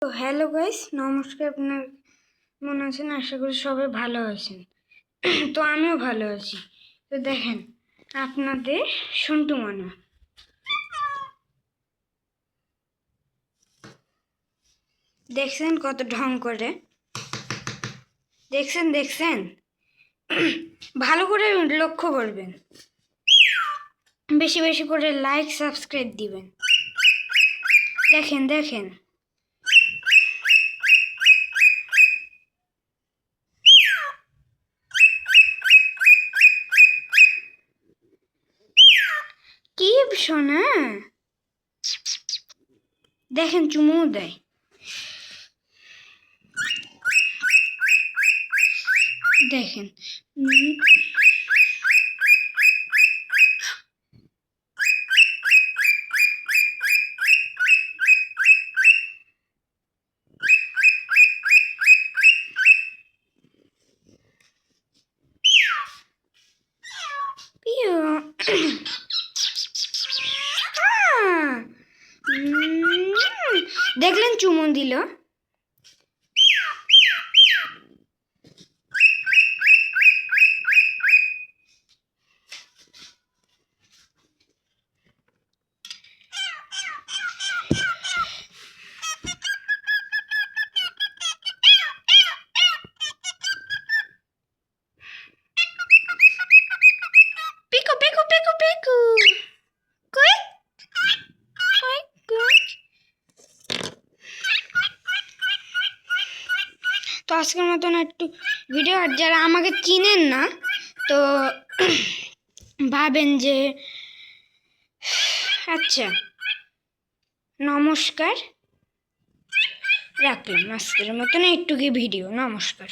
তো hello guys, নমস্কার। আপনার মনে আছেন? আশা করি সবাই ভালো আছেন। তো আমিও ভালো আছি। তো দেখেন, আপনাদের সন্টু মানা দেখছেন কত ঢং করে? দেখছেন ভালো করে লক্ষ্য করবেন, বেশি বেশি করে লাইক সাবস্ক্রাইব দিবেন। দেখেন কি শোনা, দেখেন চুমু দেয়। দেখেন দেখলেন চুমু দিল। পিকু পিকু পিকু পিকু কই কই কই। তো আজকের মতন একটু ভিডিও, আর যারা আমাকে চিনেন না তো ভাবেন যে আচ্ছা, নমস্কার, রাখলাম আজকের মতন একটু কি ভিডিও। নমস্কার।